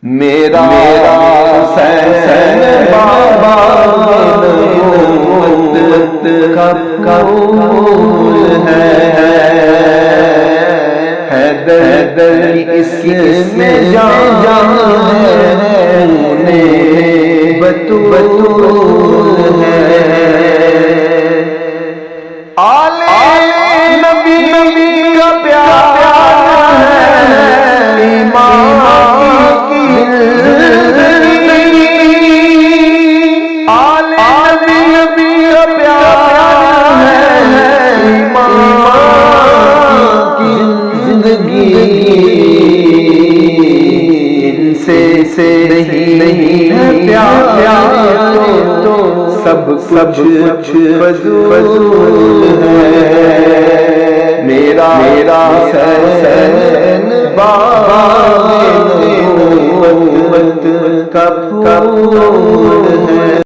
میرا حسین بابا نبوت کا پھول ہے، حیدر اس میں جان بطول ہے، آل نبی کا پیار ہے، ایمان کی زندگی، آل نبی کا پیار ہے، ایمان کی زندگی، ان سے نہیں ہے پیار تو سب کچھ فضول ہے، میرا حسین بابا نبوت کا پھول ہے۔